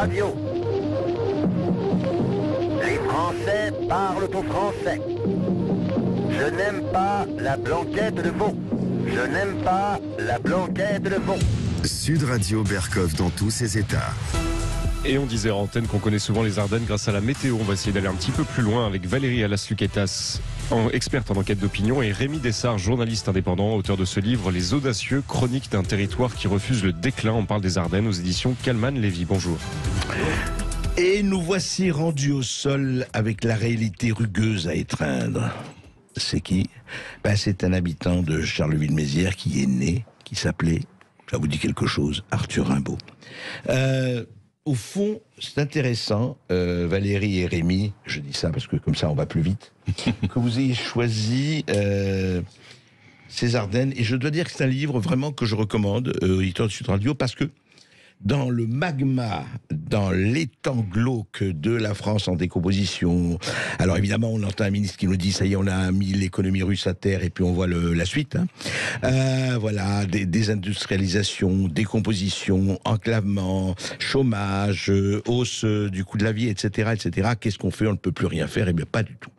Radio. Les Français parlent au français. Je n'aime pas la blanquette de veau. Je n'aime pas la blanquette de veau. Sud Radio Berkov dans tous ses états. Et on disait en antenne qu'on connaît souvent les Ardennes grâce à la météo. On va essayer d'aller un petit peu plus loin avec Valérie Alas-Luquetas, experte en enquête d'opinion, et Rémi Dessart, journaliste indépendant, auteur de ce livre Les Audacieux, chronique d'un territoire qui refuse le déclin. On parle des Ardennes aux éditions Calman Lévy. Bonjour. Et nous voici rendus au sol avec la réalité rugueuse à étreindre. C'est qui ? C'est un habitant de Charleville-Mézières qui est né, qui s'appelait, ça vous dit quelque chose, Arthur Rimbaud. Au fond, c'est intéressant, Valérie et Rémi, je dis ça parce que comme ça on va plus vite, que vous ayez choisi ces Ardennes. Et je dois dire que c'est un livre vraiment que je recommande aux éditeurs de Sud Radio, parce que dans le magma, dans l'étang glauque de la France en décomposition, alors évidemment on entend un ministre qui nous dit ça y est, on a mis l'économie russe à terre, et puis on voit la suite. Voilà, désindustrialisation, décomposition, enclavement, chômage, hausse du coût de la vie, etc., etc. Qu'est-ce qu'on fait ? On ne peut plus rien faire. Eh bien, pas du tout.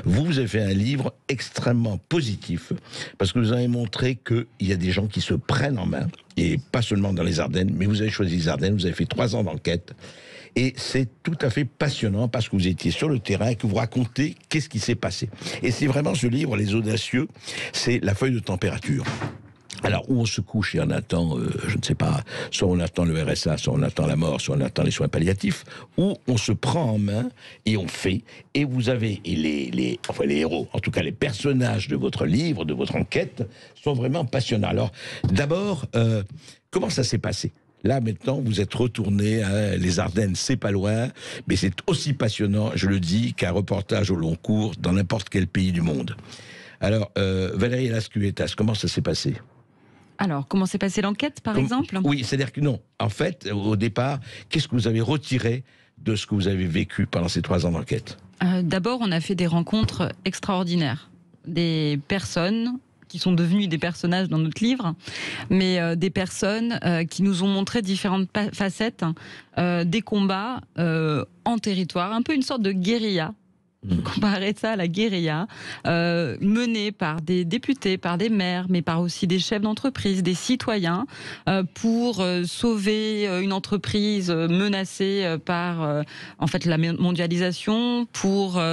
Vous avez fait un livre extrêmement positif, parce que vous avez montré qu'il y a des gens qui se prennent en main, et pas seulement dans les Ardennes, mais vous avez choisi les Ardennes, vous avez fait 3 ans d'enquête, et c'est tout à fait passionnant, parce que vous étiez sur le terrain et que vous racontez qu'est-ce qui s'est passé. Et c'est vraiment ce livre, Les Audacieux, c'est la feuille de température. Alors, où on se couche et on attend, je ne sais pas, soit on attend le RSA, soit on attend la mort, soit on attend les soins palliatifs, ou on se prend en main et on fait. Et vous avez, et les héros, en tout cas les personnages de votre livre, de votre enquête, sont vraiment passionnants. Alors, d'abord, comment ça s'est passé ? Là, maintenant, vous êtes retourné, les Ardennes, c'est pas loin, mais c'est aussi passionnant, je le dis, qu'un reportage au long cours dans n'importe quel pays du monde. Alors, Valérie Alas-Luquetas, comment ça s'est passé ? Alors, comment s'est passée l'enquête, par exemple ? Oui, c'est-à-dire que non. En fait, au départ, qu'est-ce que vous avez retiré de ce que vous avez vécu pendant ces 3 ans d'enquête ? D'abord, on a fait des rencontres extraordinaires. Des personnes qui sont devenues des personnages dans notre livre, mais des personnes qui nous ont montré différentes facettes des combats en territoire, un peu une sorte de guérilla. Comparer ça à la guérilla, menée par des députés, par des maires, mais par aussi des chefs d'entreprise, des citoyens, pour sauver une entreprise menacée par en fait la mondialisation, pour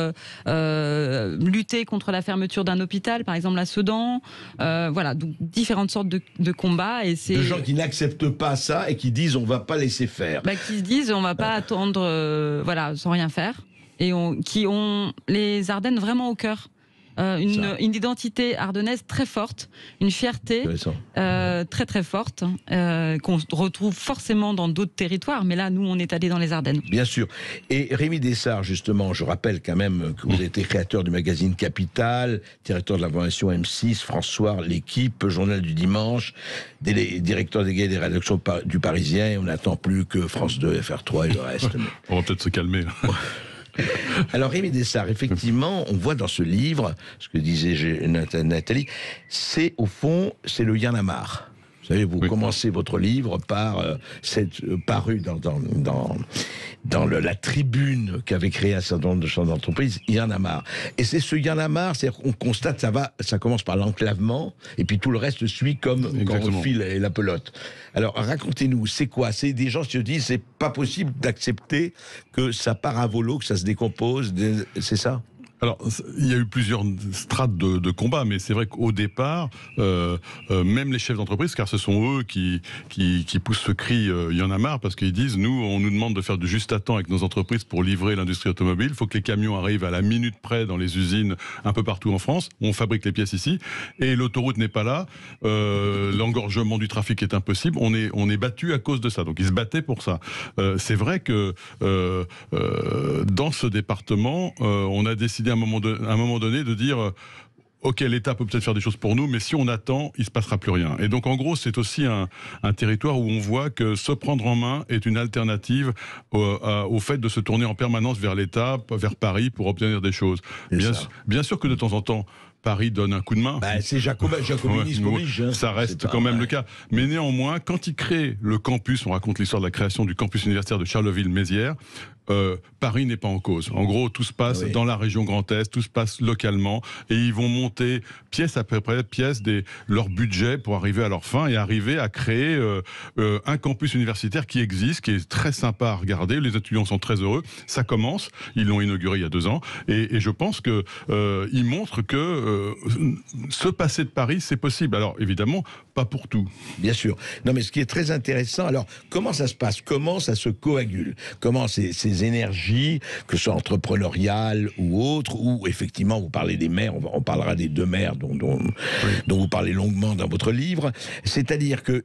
lutter contre la fermeture d'un hôpital, par exemple à Sedan. Voilà, donc différentes sortes de combats. Et c'est de gens qui n'acceptent pas ça et qui disent on va pas laisser faire. Qui se disent on va pas attendre, voilà, sans rien faire. Et qui ont les Ardennes vraiment au cœur. Une identité ardennaise très forte, une fierté très très forte, qu'on retrouve forcément dans d'autres territoires, mais là, nous, on est allés dans les Ardennes. Bien sûr. Et Rémi Dessart, justement, je rappelle quand même que vous avez été créateur du magazine Capital, directeur de l'information M6, François, L'Équipe, Journal du Dimanche, directeur des rédactions du Parisien, et on n'attend plus que France 2, FR3 et le reste. On va peut-être se calmer. Alors Rémi Dessart, effectivement, on voit dans ce livre, ce que disait Nathalie, c'est au fond, c'est le Y'en a marre. Vous savez, vous commencez votre livre par cette paru dans la tribune qu'avait créé un certain nombre de chefs d'entreprise, il y en a marre. Et c'est ce y en a marre, c'est-à-dire qu'on constate, ça commence par l'enclavement, et puis tout le reste suit comme quand on file la pelote. Alors racontez-nous, c'est quoi ? C'est des gens qui se disent, c'est pas possible d'accepter que ça part à volo, que ça se décompose, c'est ça ? Alors, il y a eu plusieurs strates de combat, mais c'est vrai qu'au départ, même les chefs d'entreprise, car ce sont eux qui poussent ce cri, il y en a marre, parce qu'ils disent, nous, on nous demande de faire du juste à temps avec nos entreprises pour livrer l'industrie automobile. Il faut que les camions arrivent à la minute près dans les usines un peu partout en France. On fabrique les pièces ici, et l'autoroute n'est pas là. L'engorgement du trafic est impossible. On est battu à cause de ça. Donc, ils se battaient pour ça. C'est vrai que dans ce département, on a décidé à un moment donné de dire ok, l'État peut peut-être faire des choses pour nous, mais si on attend, il ne se passera plus rien. Et donc, en gros, c'est aussi un territoire où on voit que se prendre en main est une alternative au fait de se tourner en permanence vers l'État, vers Paris, pour obtenir des choses. Bien sûr que de temps en temps, Paris donne un coup de main. C'est jacobinisme oblige. Hein. Ça reste quand même le cas. Mais néanmoins, quand il crée le campus, on raconte l'histoire de la création du campus universitaire de Charleville-Mézières, Paris n'est pas en cause. En gros, tout se passe dans la région Grand Est, tout se passe localement, et ils vont monter pièce après pièce leur budget pour arriver à leur fin et arriver à créer un campus universitaire qui existe, qui est très sympa à regarder. Les étudiants sont très heureux. Ça commence. Ils l'ont inauguré il y a 2 ans, et je pense que ils montrent que se passer de Paris, c'est possible. Alors évidemment, pas pour tout. Bien sûr. Non, mais ce qui est très intéressant, alors comment ça se passe? Comment ça se coagule? Comment ces énergies, que ce soit entrepreneuriales ou autres, ou effectivement, vous parlez des maires, on parlera des 2 maires dont vous parlez longuement dans votre livre, c'est-à-dire que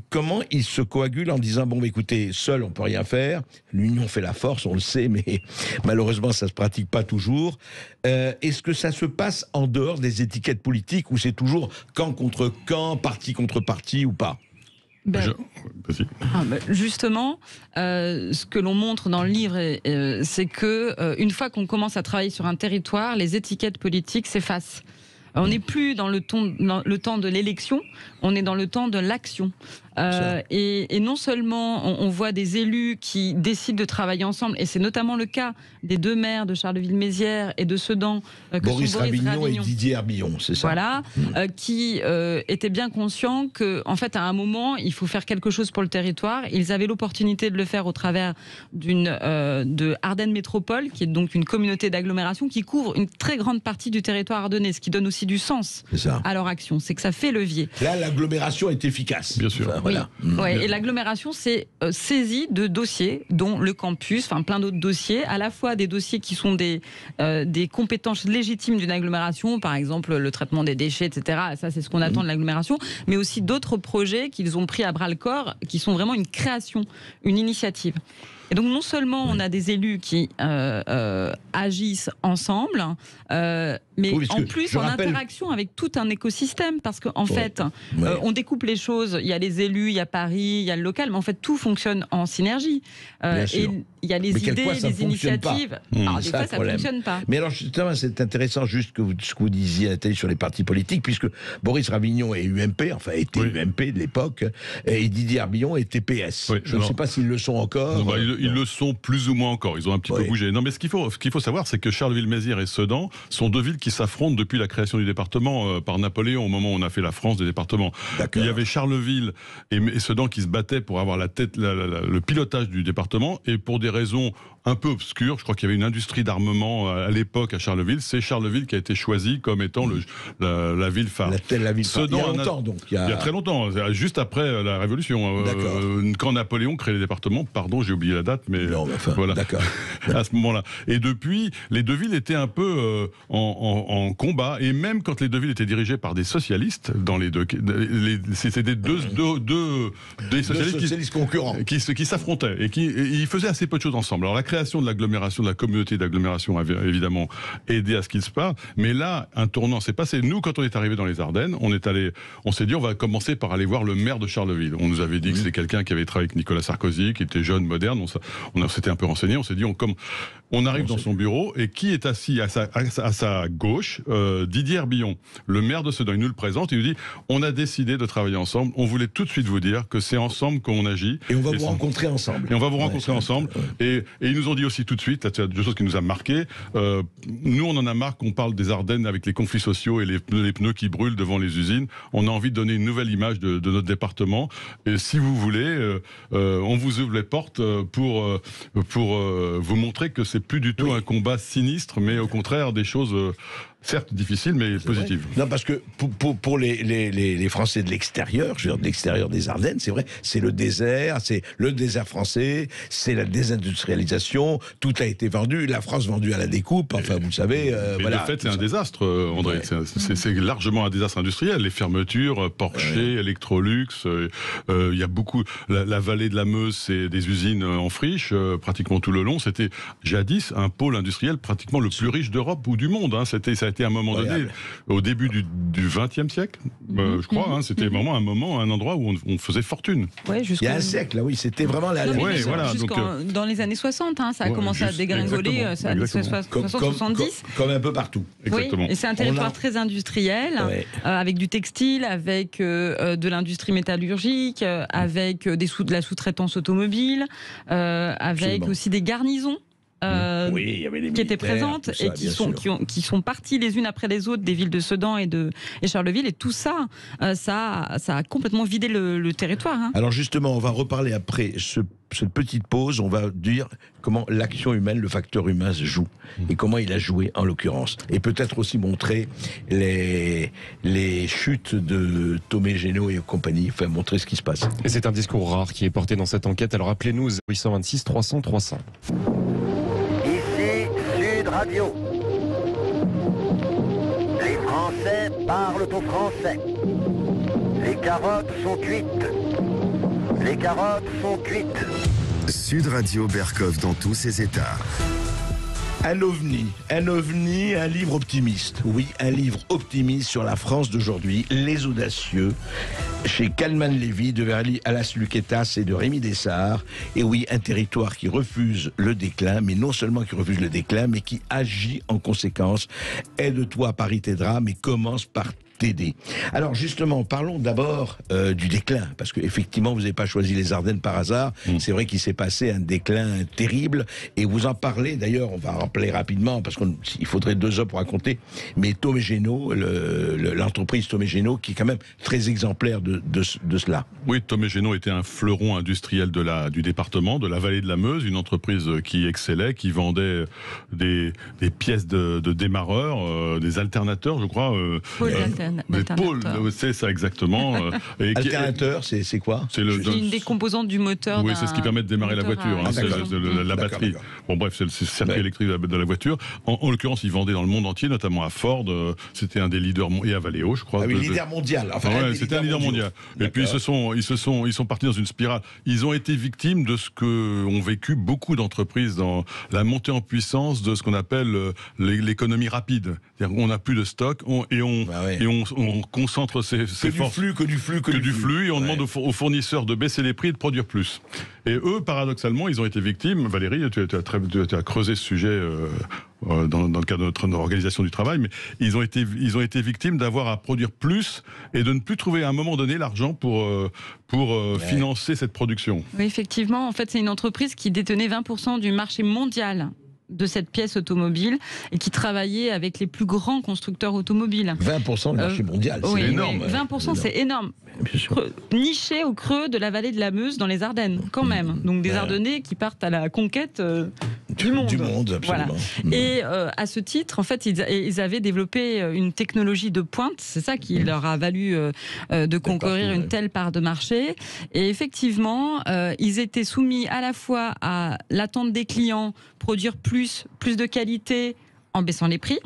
comment ils se coagulent en disant, bon, écoutez, seul on peut rien faire, l'union fait la force, on le sait, mais malheureusement ça se pratique pas toujours. Est-ce que ça se passe en dehors des étiquettes politiques, ou c'est toujours camp contre camp, parti contre parti, ou pas? Justement, ce que l'on montre dans le livre, c'est que une fois qu'on commence à travailler sur un territoire, les étiquettes politiques s'effacent. On n'est plus dans le temps de l'élection, on est dans le temps de l'action. Et non seulement on voit des élus qui décident de travailler ensemble, et c'est notamment le cas des 2 maires de Charleville-Mézières et de Sedan, Boris Ravignon et Didier Herbillon, c'est ça. Voilà, qui étaient bien conscients que, en fait, à un moment, il faut faire quelque chose pour le territoire. Ils avaient l'opportunité de le faire au travers de Ardennes Métropole, qui est donc une communauté d'agglomération qui couvre une très grande partie du territoire ardennais, ce qui donne aussi du sens à leur action. C'est que ça fait levier. Là, l'agglomération est efficace. Bien sûr. Voilà. Et l'agglomération s'est saisie de dossiers, dont le campus, enfin plein d'autres dossiers, à la fois des dossiers qui sont des compétences légitimes d'une agglomération, par exemple le traitement des déchets, etc. Ça, c'est ce qu'on attend de l'agglomération, mais aussi d'autres projets qu'ils ont pris à bras-le-corps, qui sont vraiment une création, une initiative. Et donc non seulement on a des élus qui agissent ensemble, mais en plus en interaction avec tout un écosystème, parce qu'en fait, on découpe les choses, il y a les élus, il y a Paris, il y a le local, mais en fait tout fonctionne en synergie. Et il y a les idées, les initiatives. Alors des fois ça ne fonctionne pas. Mais alors justement, c'est intéressant juste ce que vous disiez à la télé sur les partis politiques, puisque Boris Ravignon est UMP, enfin était UMP de l'époque, et Didier Herbillon était PS. Je ne sais pas s'ils le sont encore. Non, ils le sont plus ou moins encore. Ils ont un petit peu bougé. Non, mais ce qu'il faut savoir, c'est que Charleville-Mézières et Sedan sont 2 villes qui s'affrontent depuis la création du département par Napoléon, au moment où on a fait la France des départements. Il y avait Charleville et Sedan qui se battaient pour avoir le pilotage du département, et pour des raisons un peu obscures, je crois qu'il y avait une industrie d'armement à l'époque à Charleville. C'est Charleville qui a été choisi comme étant la ville phare. La ville phare. Sedan, il y a longtemps, donc. Il y a très longtemps, juste après la Révolution. Quand Napoléon crée les départements, pardon, j'ai oublié la date, mais voilà. D'accord. À ce moment-là. Et depuis, les 2 villes étaient un peu en combat, et même quand les 2 villes étaient dirigées par des socialistes, c'était des socialistes concurrents qui s'affrontaient et ils faisaient assez peu de choses ensemble. Alors la création de l'agglomération, de la communauté d'agglomération avait évidemment aidé à ce qu'il se passe, mais là, un tournant s'est passé. Nous, quand on est arrivé dans les Ardennes, on s'est dit, on va commencer par aller voir le maire de Charleville. On nous avait dit que c'était quelqu'un qui avait travaillé avec Nicolas Sarkozy, qui était jeune, moderne. On s'était un peu renseigné, on s'est dit, on arrive dans son bureau, et qui est assis à sa gauche? Didier Herbillon, le maire de Sedan. Il nous le présente, il nous dit, on a décidé de travailler ensemble, on voulait tout de suite vous dire que c'est ensemble qu'on agit. Et on va vous rencontrer ensemble. Et on va vous rencontrer ensemble. Et ils nous ont dit aussi tout de suite, c'est deux choses qui nous a marqué, nous on en a marre qu'on parle des Ardennes avec les conflits sociaux et les pneus qui brûlent devant les usines. On a envie de donner une nouvelle image de notre département, et si vous voulez, on vous ouvre les portes pour vous montrer que c'est plus du tout un combat sinistre, mais au contraire des choses certes difficiles, mais positives. Non, parce que pour les Français de l'extérieur, je veux dire de l'extérieur des Ardennes, c'est vrai, c'est le désert français, c'est la désindustrialisation, tout a été vendu, la France vendue à la découpe, enfin vous le savez. Voilà, de fait, c'est un désastre, André. C'est largement un désastre industriel. Les fermetures, Porsche, Electrolux, il y a beaucoup. La vallée de la Meuse, c'est des usines en friche, pratiquement tout le long. C'était jadis un pôle industriel pratiquement le plus riche d'Europe ou du monde. Ça été à un moment donné, au début du XXe siècle, je crois, hein, c'était vraiment un endroit où on faisait fortune. Ouais, Il y a un siècle, là, oui, c'était vraiment la... Ouais, voilà, dans les années 60, hein, ça a commencé à dégringoler, ça a 60-70. Comme un peu partout. Exactement. Oui, et c'est un territoire très industriel, avec du textile, avec de l'industrie métallurgique, avec de la sous-traitance automobile, avec aussi des garnisons. Il y avait les qui étaient militaires, présentes ça, et qui sont parties les unes après les autres des villes de Sedan et Charleville, et tout ça, ça a complètement vidé le territoire. Hein. Alors justement, on va reparler après cette petite pause, on va dire comment l'action humaine, le facteur humain se joue et comment il a joué en l'occurrence. Et peut-être aussi montrer les chutes de Tomé Génaud et compagnie, enfin montrer ce qui se passe. Et c'est un discours rare qui est porté dans cette enquête. Alors appelez-nous 826 300 300. Ici Sud Radio. Les Français parlent au français. Les carottes sont cuites. Les carottes sont cuites. Sud Radio Berkov dans tous ses états. Un ovni, un livre optimiste. Oui, un livre optimiste sur la France d'aujourd'hui, Les Audacieux, chez Kalman Lévy, de Verly Alas Luquetas et de Rémi Dessart. Et oui, un territoire qui refuse le déclin, mais non seulement qui refuse le déclin, mais qui agit en conséquence. Aide-toi, Paris t'aidera, mais commence par t'aider. Alors justement, parlons d'abord du déclin, parce qu'effectivement, vous n'avez pas choisi les Ardennes par hasard. C'est vrai qu'il s'est passé un déclin terrible, et vous en parlez, d'ailleurs, on va rappeler rapidement, parce qu'il faudrait 2 heures pour raconter, mais Tomé Génaud, l'entreprise Tomé Génaud, qui est quand même très exemplaire de cela. Oui, Tomé Génaud était un fleuron industriel du département, de la vallée de la Meuse, une entreprise qui excellait, qui vendait des pièces de démarreurs, des alternateurs, je crois. Des pôles, c'est ça exactement. Alternateur, c'est quoi? C'est une des composantes du moteur. Oui, c'est ce qui permet de démarrer la voiture, c'est la batterie. Bon, bref, c'est le circuit électrique de la voiture. En l'occurrence, ils vendaient dans le monde entier, notamment à Ford. C'était un des leaders, et à Valeo, je crois. Ah oui, leader mondial. Enfin, c'était un leader mondial. Et puis ils sont partis dans une spirale. Ils ont été victimes de ce que ont vécu beaucoup d'entreprises dans la montée en puissance de ce qu'on appelle l'économie rapide. C'est-à-dire qu'on n'a plus de stock et on concentre ses forces. Que du flux. Et on demande aux fournisseurs de baisser les prix et de produire plus. Et eux, paradoxalement, ils ont été victimes. Valérie, tu as creusé ce sujet dans le cadre de notre organisation du travail, mais ils ont été victimes d'avoir à produire plus et de ne plus trouver à un moment donné l'argent pour financer cette production. Oui, effectivement. En fait, c'est une entreprise qui détenait 20% du marché mondial de cette pièce automobile et qui travaillait avec les plus grands constructeurs automobiles. 20% du marché mondial, c'est énorme. 20%, c'est énorme. Niché au creux de la vallée de la Meuse dans les Ardennes, quand même. Donc des Ardennais qui partent à la conquête du monde. Du monde, absolument. Voilà. Et à ce titre, en fait, ils avaient développé une technologie de pointe. C'est ça qui leur a valu de conquérir une telle part de marché. Et effectivement, ils étaient soumis à la fois à l'attente des clients, produire plus de qualité en baissant les prix.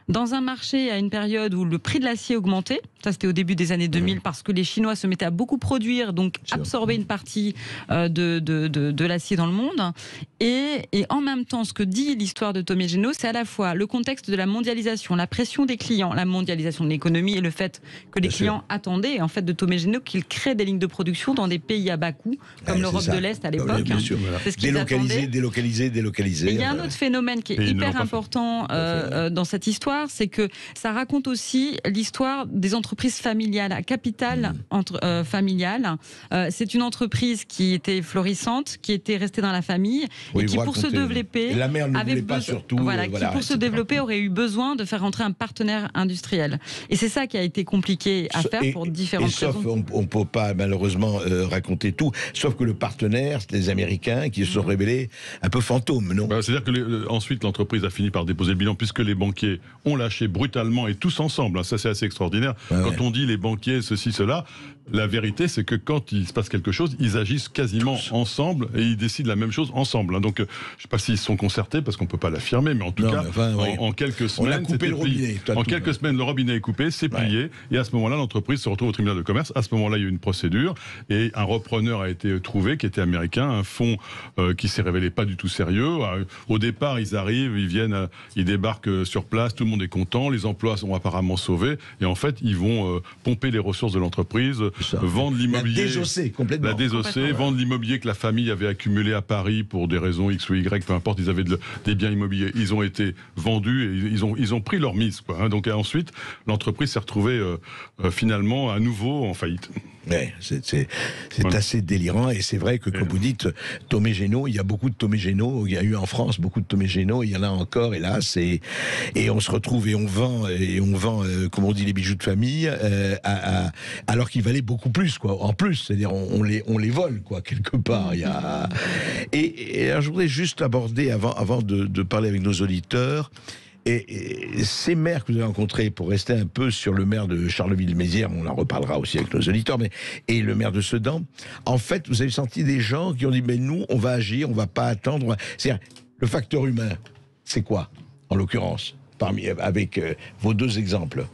Dans un marché à une période où le prix de l'acier augmentait, ça c'était au début des années 2000 parce que les Chinois se mettaient à beaucoup produire, donc absorber une partie de l'acier dans le monde. Et en même temps, ce que dit l'histoire de Tomé Génaud, c'est à la fois le contexte de la mondialisation, la pression des clients, la mondialisation de l'économie et le fait que les clients attendaient en fait de Tomé Génaud qu'il crée des lignes de production dans des pays à bas coût, comme l'Europe de l'Est à l'époque. C'est ce qu'ils attendaient. Délocaliser. Et il y a un autre phénomène qui est hyper important dans cette histoire, c'est que ça raconte aussi l'histoire des entreprises familiales, à capital familial. C'est une entreprise qui était florissante, qui était restée dans la famille, et qui pour se développer, la mère ne voulait pas surtout. Qui pour se développer aurait eu besoin de faire rentrer un partenaire industriel. Et c'est ça qui a été compliqué à faire pour différentes raisons. Sauf, on ne peut pas malheureusement raconter tout, sauf que le partenaire, c'est les Américains qui se sont révélés un peu fantômes, non? C'est-à-dire que ensuite l'entreprise a fini par déposer le bilan puisque les banquiers ont lâché brutalement et tous ensemble. Ça c'est assez extraordinaire. quand on dit les banquiers, ceci, cela, la vérité, c'est que quand il se passe quelque chose, ils agissent quasiment ensemble et ils décident la même chose ensemble. Donc, je ne sais pas s'ils sont concertés parce qu'on ne peut pas l'affirmer, mais en tout cas, en quelques semaines, on a coupé le robinet. En quelques semaines, le robinet est coupé, c'est plié, et à ce moment-là, l'entreprise se retrouve au tribunal de commerce. À ce moment-là, il y a eu une procédure et un repreneur a été trouvé, qui était américain, un fonds qui s'est révélé pas du tout sérieux. Au départ, ils arrivent, ils viennent, ils débarquent sur place, tout le monde est content, les emplois sont apparemment sauvés, et en fait, ils vont pomper les ressources de l'entreprise, vendre l'immobilier, complètement. Vendre l'immobilier que la famille avait accumulé à Paris pour des raisons X ou Y, peu importe, ils avaient des biens immobiliers, ils ont été vendus et ils ont pris leur mise, quoi. Donc ensuite, l'entreprise s'est retrouvée finalement à nouveau en faillite. Ouais, c'est assez délirant, et c'est vrai que, comme vous dites, Tomé Génaud, il y a beaucoup de Tomé Génaud, il y a eu en France beaucoup de Tomé Génaud, il y en a encore, hélas, et on se retrouve et on vend, comme on dit, les bijoux de famille, alors qu'ils valaient beaucoup plus, quoi. En plus, c'est-à-dire on les vole, quoi, quelque part. Il y a... et alors, je voudrais juste aborder, avant de parler avec nos auditeurs, et ces maires que vous avez rencontrés, pour rester un peu sur le maire de Charleville-Mézières, on en reparlera aussi avec nos auditeurs, et le maire de Sedan, en fait, vous avez senti des gens qui ont dit, mais nous, on va agir, on va pas attendre. C'est-à-dire, le facteur humain, c'est quoi, en l'occurrence, avec vos deux exemples?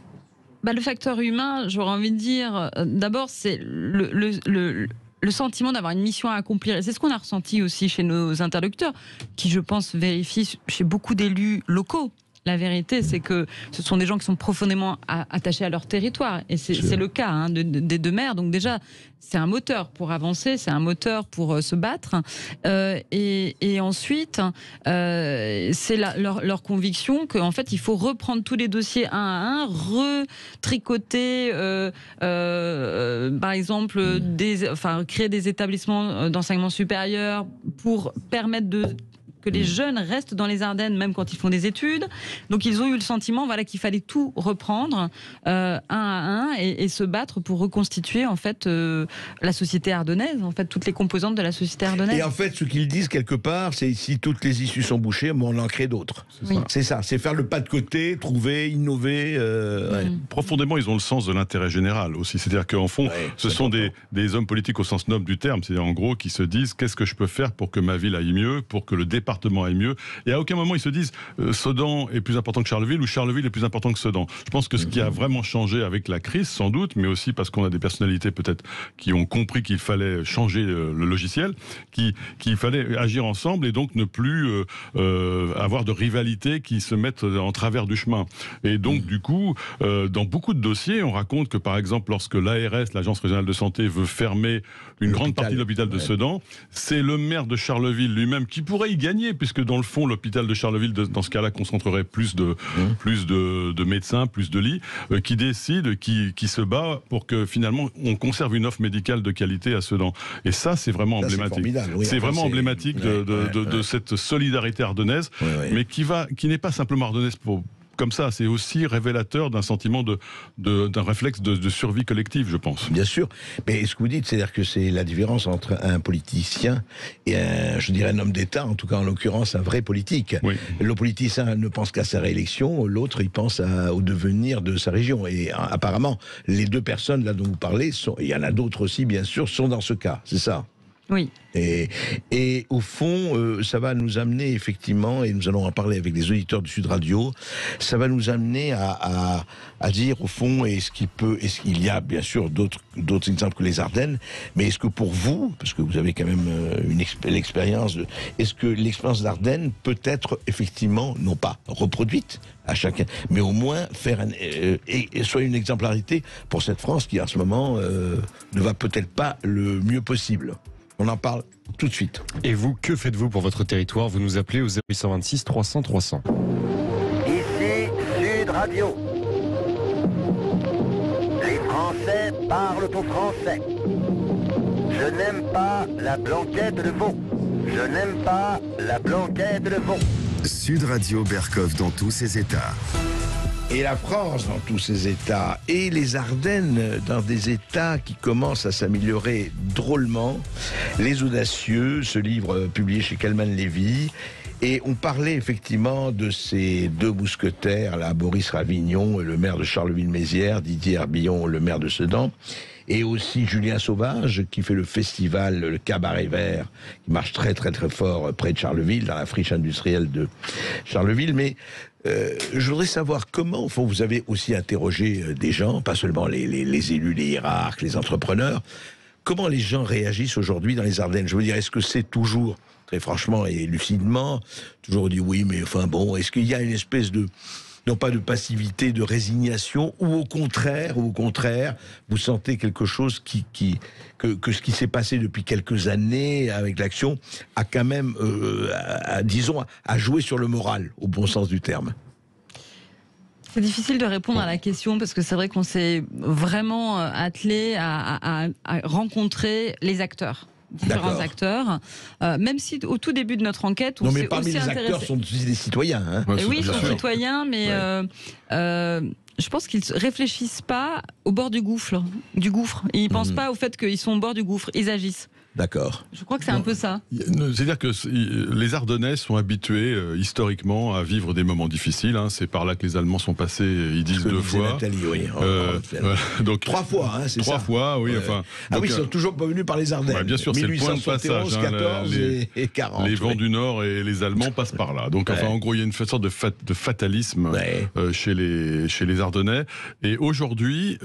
Le facteur humain, j'aurais envie de dire, d'abord, c'est le sentiment d'avoir une mission à accomplir. Et c'est ce qu'on a ressenti aussi chez nos interlocuteurs, qui, je pense, vérifient chez beaucoup d'élus locaux. La vérité, c'est que ce sont des gens qui sont profondément attachés à leur territoire. Et c'est le cas des deux maires. Donc déjà, c'est un moteur pour avancer, c'est un moteur pour se battre. Et ensuite, c'est leur conviction qu'en fait, il faut reprendre tous les dossiers un à un, retricoter, par exemple, créer des établissements d'enseignement supérieur pour permettre que les jeunes restent dans les Ardennes même quand ils font des études. Donc ils ont eu le sentiment qu'il fallait tout reprendre un à un et se battre pour reconstituer en fait la société ardennaise, en fait toutes les composantes de la société ardennaise. Et en fait ce qu'ils disent quelque part, c'est si toutes les issues sont bouchées, on en crée d'autres. C'est ça, c'est faire le pas de côté, trouver, innover. Profondément, ils ont le sens de l'intérêt général aussi. C'est-à-dire qu'en fond, ce sont des hommes politiques au sens noble du terme. C'est-à-dire en gros qui se disent qu'est-ce que je peux faire pour que ma ville aille mieux, pour que le département aille mieux. Et à aucun moment ils se disent Sedan est plus important que Charleville ou Charleville est plus important que Sedan. Je pense que ce qui a vraiment changé avec la crise, sans doute, mais aussi parce qu'on a des personnalités peut-être qui ont compris qu'il fallait changer le logiciel, qu'il fallait agir ensemble et donc ne plus avoir de rivalité qui se mettent en travers du chemin. Et donc du coup, dans beaucoup de dossiers, on raconte que par exemple lorsque l'ARS, l'Agence régionale de santé, veut fermer une grande partie de l'hôpital de Sedan, c'est le maire de Charleville lui-même qui pourrait y gagner, puisque dans le fond, l'hôpital de Charleville, dans ce cas-là, concentrerait plus de médecins, plus de lits, qui décide, qui se bat pour que finalement on conserve une offre médicale de qualité à Sedan. Et ça, c'est vraiment emblématique. C'est vraiment emblématique de cette solidarité ardennaise, mais qui n'est pas simplement ardennaise comme ça, c'est aussi révélateur d'un sentiment d'un réflexe de survie collective, je pense. Bien sûr, mais ce que vous dites, c'est-à-dire que c'est la différence entre un politicien et un homme d'État, en tout cas en l'occurrence un vrai politique. Oui. Le politicien ne pense qu'à sa réélection, l'autre il pense au devenir de sa région. Et apparemment, les deux personnes là dont vous parlez, il y en a d'autres aussi bien sûr, sont dans ce cas, c'est ça ? Oui. Et au fond, ça va nous amener effectivement, et nous allons en parler avec les auditeurs de Sud Radio, ça va nous amener à dire au fond, est-ce qu'il y a bien sûr d'autres exemples que les Ardennes, mais est-ce que pour vous, parce que vous avez quand même l'expérience, est-ce que l'expérience d'Ardennes peut être effectivement, non pas reproduite à chacun, mais au moins faire et soit une exemplarité pour cette France qui en ce moment ne va peut-être pas le mieux possible. On en parle tout de suite. Et vous, que faites-vous pour votre territoire? Vous nous appelez au 0826 300 300. Ici Sud Radio. Les Français parlent au français. Je n'aime pas la blanquette de veau. Je n'aime pas la blanquette de veau. Sud Radio Berkov dans tous ses états. Et la France dans tous ses états, et les Ardennes dans des états qui commencent à s'améliorer drôlement. Les Audacieux, ce livre publié chez Calman Lévy, Et on parlait effectivement de ces deux mousquetaires, là, Boris Ravignon, le maire de Charleville-Mézières, Didier Herbillon, le maire de Sedan, et aussi Julien Sauvage, qui fait le festival, le Cabaret Vert, qui marche très très très fort près de Charleville, dans la friche industrielle de Charleville. Mais je voudrais savoir comment, enfin, vous avez aussi interrogé des gens, pas seulement les élus, les hiérarques, les entrepreneurs, comment les gens réagissent aujourd'hui dans les Ardennes? Je veux dire, est-ce que c'est toujours, très franchement et lucidement, toujours dit oui, mais enfin bon, est-ce qu'il y a une espèce de, non pas de passivité, de résignation, ou au contraire, vous sentez quelque chose que ce qui s'est passé depuis quelques années avec l'action a quand même, disons, a joué sur le moral, au bon sens du terme? C'est difficile de répondre à la question parce que c'est vrai qu'on s'est vraiment attelé à rencontrer les acteurs. Différents acteurs, même si au tout début de notre enquête, on s'est aussi intéressé. Non, mais parmi les acteurs sont aussi des citoyens. Hein. Oui, ils sont citoyens, mais je pense qu'ils ne réfléchissent pas au bord du gouffre. Ils ne pensent pas au fait qu'ils sont au bord du gouffre, ils agissent. D'accord. Je crois que c'est un peu ça. C'est-à-dire que les Ardennais sont habitués historiquement à vivre des moments difficiles. Hein. C'est par là que les Allemands sont passés, ils disent deux fois. Nathalie, oui. Donc, 3 fois, hein, c'est ça. 3 fois, oui. Enfin, donc, oui, ils sont toujours pas venus par les Ardennes. Bien sûr, c'est le point de passage. 14 et 40. Les vents du Nord et les Allemands passent par là. Donc, enfin, en gros, il y a une sorte de fatalisme chez les Ardennais. Et aujourd'hui...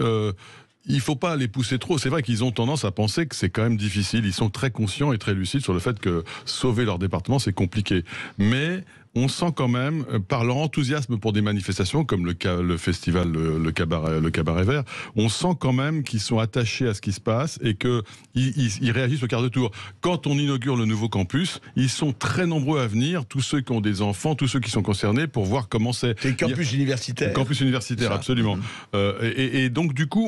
il ne faut pas les pousser trop. C'est vrai qu'ils ont tendance à penser que c'est quand même difficile. Ils sont très conscients et très lucides sur le fait que sauver leur département, c'est compliqué. Mais on sent quand même, par leur enthousiasme pour des manifestations, comme le festival, le cabaret vert, on sent quand même qu'ils sont attachés à ce qui se passe et qu'ils réagissent au quart de tour. Quand on inaugure le nouveau campus, ils sont très nombreux à venir, tous ceux qui ont des enfants, tous ceux qui sont concernés, pour voir comment c'est. C'est le campus universitaire. Le campus universitaire, absolument. Et donc, du coup,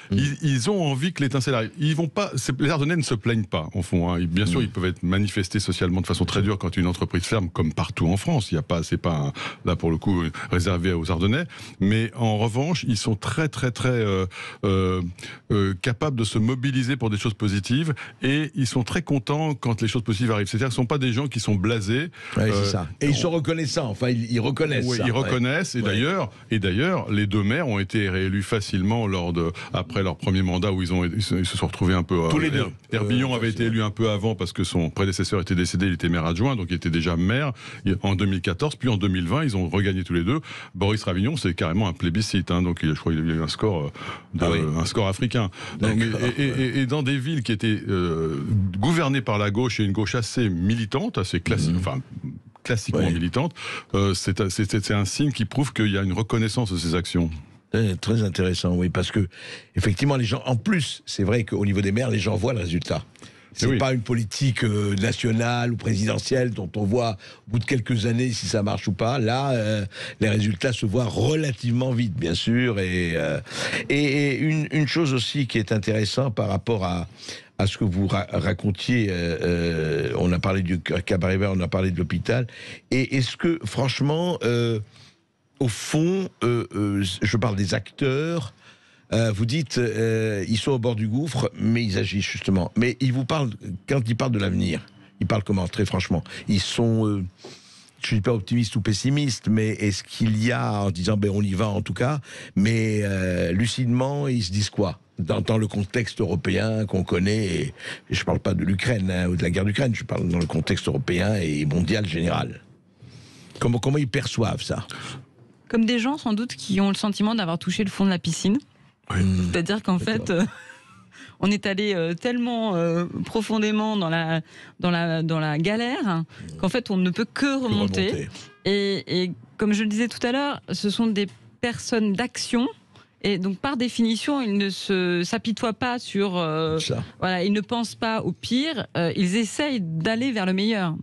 ils ont envie que l'étincelle arrive. Ils vont pas, les Ardennais ne se plaignent pas, en fond. Hein. Bien sûr, ils peuvent être manifestés socialement de façon très dure quand une entreprise ferme, comme partout en France. Il y a pas, c'est pas là pour le coup réservé aux Ardennais, mais en revanche, ils sont très très très capables de se mobiliser pour des choses positives et ils sont très contents quand les choses positives arrivent. C'est-à-dire, ce ne sont pas des gens qui sont blasés. Ouais, c'est ça. Et ils sont reconnaissants. Enfin, ils reconnaissent. Oui, ils reconnaissent. Et d'ailleurs, les deux maires ont été réélus facilement après leur premier mandat où ils se sont retrouvés un peu. Tous les deux. Herbillon avait été élu un peu avant parce que son prédécesseur était décédé. Il était maire adjoint, donc il était déjà maire en 2014, puis en 2020, ils ont regagné tous les deux. Boris Ravignon, c'est carrément un plébiscite, hein, donc je crois qu'il y a eu un score, un score africain. Donc, et dans des villes qui étaient gouvernées par la gauche et une gauche assez militante, assez classique, enfin classiquement militante, c'est un signe qui prouve qu'il y a une reconnaissance de ces actions. Très intéressant, oui, parce que effectivement, les gens, en plus, c'est vrai qu'au niveau des maires, les gens voient le résultat. C'est pas une politique nationale ou présidentielle dont on voit au bout de quelques années si ça marche ou pas. Là, les résultats se voient relativement vite, bien sûr. Et une chose aussi qui est intéressante par rapport à ce que vous racontiez, on a parlé du cabaret vert, on a parlé de l'hôpital. Et est-ce que, franchement, au fond, je parle des acteurs. Vous dites, ils sont au bord du gouffre, mais ils agissent justement. Mais ils vous parlent, quand ils parlent de l'avenir, ils parlent comment, très franchement? Ils sont, je ne dis pas optimistes ou pessimistes, mais est-ce qu'il y a, en disant, on y va en tout cas, mais lucidement, ils se disent quoi dans le contexte européen qu'on connaît, et je ne parle pas de l'Ukraine, ou de la guerre d'Ukraine, je parle dans le contexte européen et mondial général. Comment ils perçoivent ça? Comme des gens, sans doute, qui ont le sentiment d'avoir touché le fond de la piscine. C'est-à-dire qu'en fait, on est allé tellement profondément dans la galère qu'en fait, on ne peut que remonter. Et comme je le disais tout à l'heure, ce sont des personnes d'action. Et donc, par définition, ils ne s'apitoient pas sur... ils ne pensent pas au pire. Ils essayent d'aller vers le meilleur.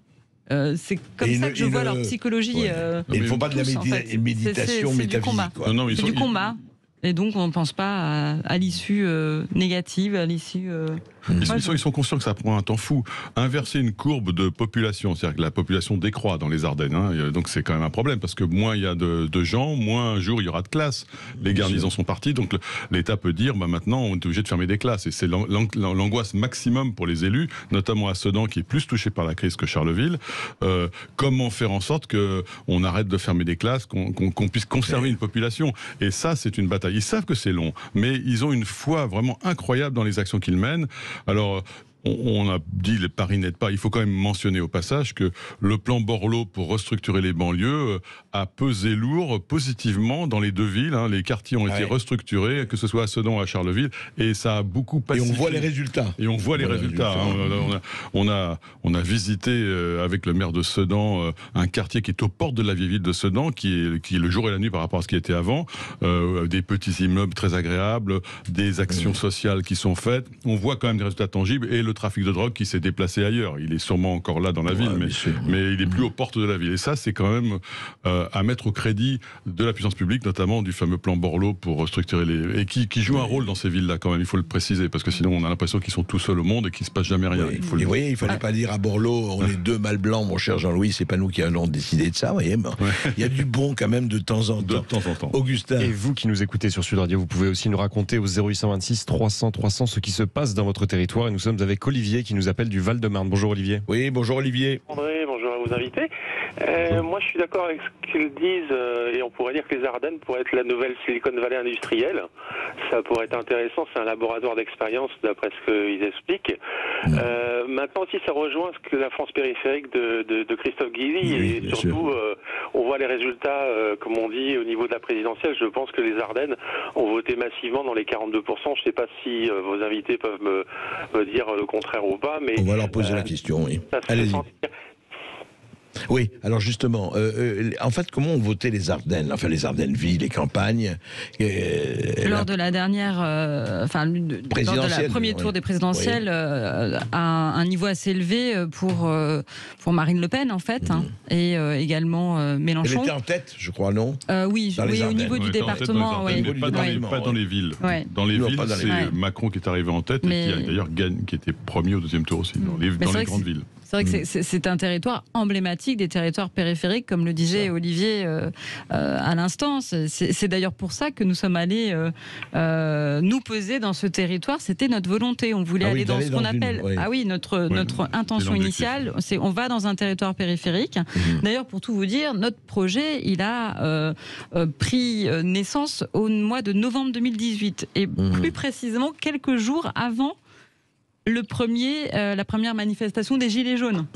C'est comme ça que je vois leur psychologie. Il ne faut pas de la méditation métaphysique. C'est du combat. C'est du combat. Et donc, on ne pense pas à l'issue négative, à l'issue Ils sont conscients que ça prend un temps fou. Inverser une courbe de population, c'est-à-dire que la population décroît dans les Ardennes, hein, donc c'est quand même un problème, parce que moins il y a de gens, moins un jour il y aura de classes. Les garnisons sont parties, donc l'État peut dire, maintenant on est obligé de fermer des classes. Et c'est l'angoisse maximum pour les élus, notamment à Sedan, qui est plus touché par la crise que Charleville. Comment faire en sorte qu'on arrête de fermer des classes, qu'on puisse conserver une population. Et ça, c'est une bataille. Ils savent que c'est long, mais ils ont une foi vraiment incroyable dans les actions qu'ils mènent. Alors, on a dit les paris n'aident pas. Il faut quand même mentionner au passage que le plan Borloo pour restructurer les banlieues a pesé lourd positivement dans les deux villes. Hein. Les quartiers ont été restructurés, que ce soit à Sedan ou à Charleville, et ça a beaucoup pacifié. Et on voit les résultats. Hein. On a visité avec le maire de Sedan un quartier qui est aux portes de la vieille ville de Sedan, qui est le jour et la nuit par rapport à ce qui était avant. Des petits immeubles très agréables, des actions sociales qui sont faites. On voit quand même des résultats tangibles, et le trafic de drogue qui s'est déplacé ailleurs. Il est sûrement encore là dans la ville, mais il est plus aux portes de la ville. Et ça, c'est quand même à mettre au crédit de la puissance publique, notamment du fameux plan Borloo pour restructurer et qui joue un rôle dans ces villes-là quand même. Il faut le préciser, parce que sinon on a l'impression qu'ils sont tout seuls au monde et qu'il se passe jamais rien. Vous voyez, il fallait pas dire à Borloo, on est deux mâles blancs, mon cher Jean-Louis, c'est pas nous qui allons décider de ça. Vous voyez, il y a du bon quand même de temps en temps. Augustin. Et vous qui nous écoutez sur Sud Radio, vous pouvez aussi nous raconter au 0826 300 300 ce qui se passe dans votre territoire. Et nous sommes avec Olivier qui nous appelle du Val-de-Marne. Bonjour Olivier. Oui, bonjour Olivier. André, bonjour à vos invités. Moi je suis d'accord avec ce qu'ils disent et on pourrait dire que les Ardennes pourraient être la nouvelle Silicon Valley industrielle. Ça pourrait être intéressant, c'est un laboratoire d'expérience d'après ce qu'ils expliquent. Maintenant aussi ça rejoint ce que la France périphérique de Christophe Guilly et surtout on voit les résultats comme on dit au niveau de la présidentielle. Je pense que les Ardennes ont voté massivement dans les 42%. Je ne sais pas si vos invités peuvent me dire le contraire ou pas, mais on va leur poser la question, oui. Allez-y. Oui, alors justement, en fait, comment ont voté les Ardennes, enfin les Ardennes-Villes, les campagnes lors de la dernière, lors de la premier tour des présidentielles, à un niveau assez élevé pour Marine Le Pen en fait, et également Mélenchon. Elle était en tête, je crois, non? Oui, au niveau du département, pas dans les villes. Ouais. Dans les villes, c'est Macron qui est arrivé en tête et qui a d'ailleurs gagné, qui était premier au deuxième tour aussi, dans les grandes villes. C'est vrai que c'est un territoire emblématique des territoires périphériques, comme le disait Olivier à l'instant. C'est d'ailleurs pour ça que nous sommes allés nous poser dans ce territoire. C'était notre volonté. On voulait aller dans ce qu'on appelle... notre intention initiale, c'est on va dans un territoire périphérique. D'ailleurs, pour tout vous dire, notre projet, il a pris naissance au mois de novembre 2018. Et plus précisément, quelques jours avant la première manifestation des Gilets jaunes.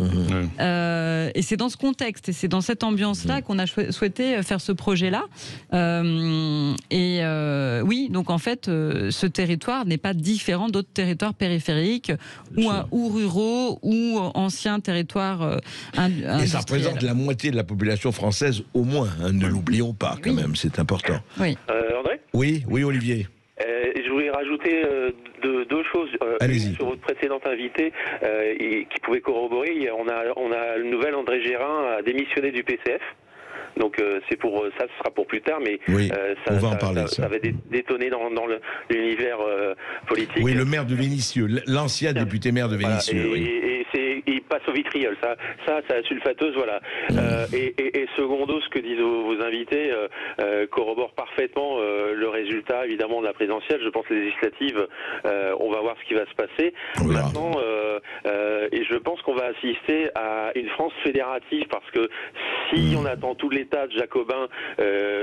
Et c'est dans ce contexte et c'est dans cette ambiance-là qu'on a souhaité faire ce projet-là. Oui, donc en fait, ce territoire n'est pas différent d'autres territoires périphériques ou ruraux ou anciens territoires industriels. Et ça représente la moitié de la population française au moins, ne l'oublions pas quand même, c'est important. Oui. André ? Oui, Olivier. Je voulais rajouter deux choses sur votre précédente invité qui pouvait corroborer. On a le nouvel André Gérin a démissionné du PCF. Donc c'est pour ça, ce sera pour plus tard, mais on va en parler. Ça avait détonné dans l'univers politique. Oui, le maire de Vénissieux, l'ancien député maire de Vénissieux. Et il passe au vitriol. Ça, la sulfateuse, voilà. Et secondo, ce que disent vos invités corrobore parfaitement le résultat, évidemment, de la présidentielle. Je pense les législatives, on va voir ce qui va se passer. Maintenant, et je pense qu'on va assister à une France fédérative, parce que si on attend tout l'état de Jacobin,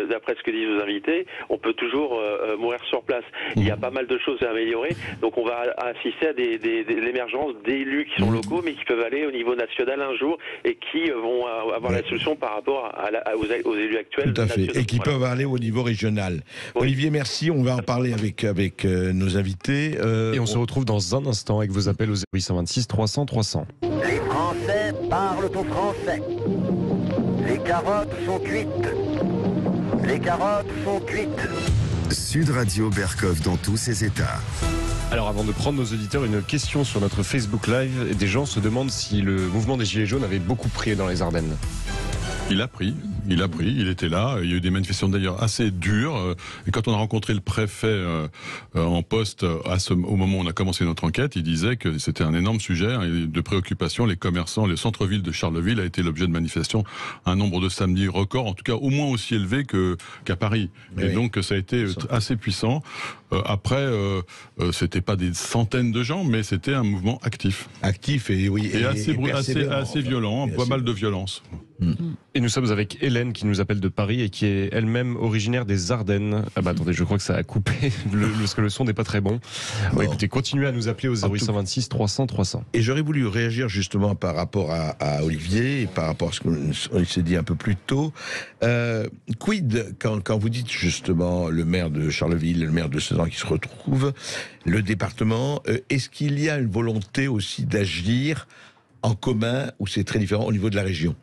d'après ce que disent vos invités, on peut toujours mourir sur place. Il y a pas mal de choses à améliorer, donc on va assister à l'émergence d'élus qui sont locaux, mais qui peuvent aller au niveau national un jour et qui vont avoir la solution par rapport aux élus actuels. Tout à fait, et qui peuvent aller au niveau régional. Olivier, merci, on va en parler avec nos invités. Et on se retrouve dans un instant avec vos appels au 0826 300 300. Les Français parlent au français. Les carottes sont cuites. Les carottes sont cuites. Sud Radio Berkov dans tous ses états. Alors avant de prendre nos auditeurs, une question sur notre Facebook Live. Des gens se demandent si le mouvement des Gilets jaunes avait beaucoup pris dans les Ardennes. Il a pris, il était là. Il y a eu des manifestations d'ailleurs assez dures. Et quand on a rencontré le préfet en poste au moment où on a commencé notre enquête, il disait que c'était un énorme sujet de préoccupation. Les commerçants, le centre-ville de Charleville a été l'objet de manifestations, un nombre de samedis record, en tout cas au moins aussi élevé qu'à Paris. Et donc ça a été assez puissant. Après, c'était pas des centaines de gens, mais c'était un mouvement actif. Actif et assez violent, pas mal de violence. Et nous sommes avec Hélène qui nous appelle de Paris et qui est elle-même originaire des Ardennes. Ah bah attendez, je crois que ça a coupé parce que le son n'est pas très bon. Ouais, écoutez, continuez à nous appeler au 0826 300 300. Et j'aurais voulu réagir justement par rapport à Olivier et par rapport à ce qu'on s'est dit un peu plus tôt. Quid quand vous dites justement le maire de Charleville, le maire de Sedan qui se retrouve, le département, est-ce qu'il y a une volonté aussi d'agir en commun ou c'est très différent au niveau de la région ?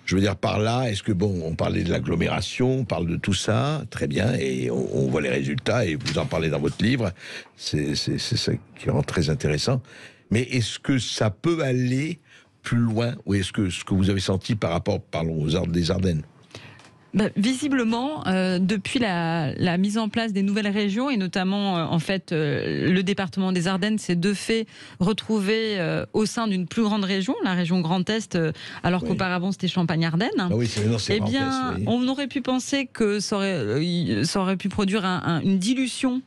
Je veux dire par là, est-ce que on parlait de l'agglomération, on parle de tout ça, très bien, et on voit les résultats, et vous en parlez dans votre livre, c'est ça qui rend très intéressant. Mais est-ce que ça peut aller plus loin, ou est-ce que ce que vous avez senti par rapport, parlons des Ardennes? Visiblement, depuis la mise en place des nouvelles régions et notamment en fait le département des Ardennes s'est de fait retrouvé au sein d'une plus grande région, la région Grand Est, alors qu'auparavant c'était Champagne-Ardenne. Ah oui, eh bien, on aurait pu penser que ça aurait pu produire une dilution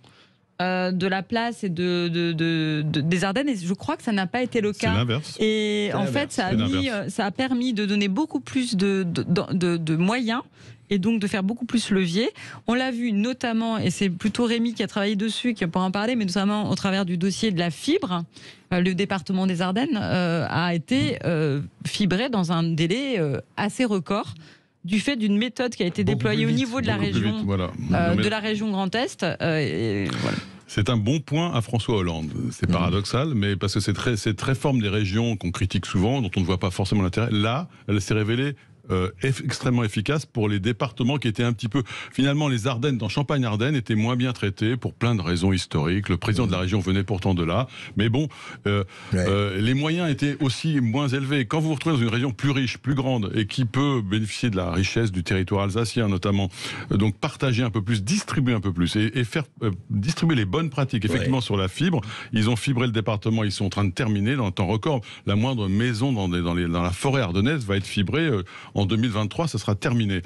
de la place et des Ardennes, et je crois que ça n'a pas été le cas. C'est l'inverse. Et en fait, ça a permis de donner beaucoup plus de moyens et donc de faire beaucoup plus levier. On l'a vu notamment, et c'est plutôt Rémi qui a travaillé dessus, qui peut en parler, mais notamment au travers du dossier de la fibre. Le département des Ardennes a été fibré dans un délai assez record, du fait d'une méthode qui a été déployée au niveau de la région, de la région Grand Est. Voilà. C'est un bon point à François Hollande. C'est paradoxal, mais parce que cette réforme des régions qu'on critique souvent, dont on ne voit pas forcément l'intérêt, là, elle s'est révélée extrêmement efficace pour les départements qui étaient un petit peu... Finalement, les Ardennes, dans Champagne-Ardenne, étaient moins bien traités pour plein de raisons historiques. Le président de la région venait pourtant de là. Mais bon, les moyens étaient aussi moins élevés. Quand vous vous retrouvez dans une région plus riche, plus grande, et qui peut bénéficier de la richesse du territoire alsacien, notamment, donc partager un peu plus, distribuer un peu plus, et faire distribuer les bonnes pratiques, effectivement, sur la fibre. Ils ont fibré le département, ils sont en train de terminer dans un temps record. La moindre maison dans la forêt ardennaise va être fibrée en 2023, ça sera terminé.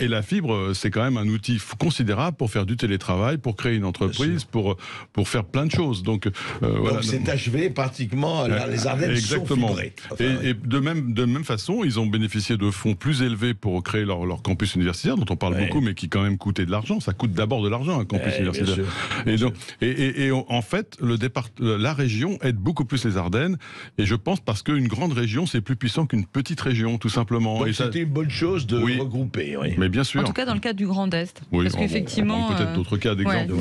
Et la fibre, c'est quand même un outil considérable pour faire du télétravail, pour créer une entreprise, pour faire plein de choses. Donc voilà. C'est achevé pratiquement, les Ardennes sont fibrées. Et de même façon, ils ont bénéficié de fonds plus élevés pour créer leur campus universitaire, dont on parle beaucoup, mais qui quand même coûtait de l'argent. Ça coûte d'abord de l'argent, un campus universitaire. En fait, la région aide beaucoup plus les Ardennes, et je pense parce qu'une grande région, c'est plus puissant qu'une petite région, tout simplement. C'était une bonne chose de regrouper. Mais bien sûr. En tout cas, dans le cadre du Grand Est. Oui, parce qu'effectivement. Peut-être d'autres cas d'exemple.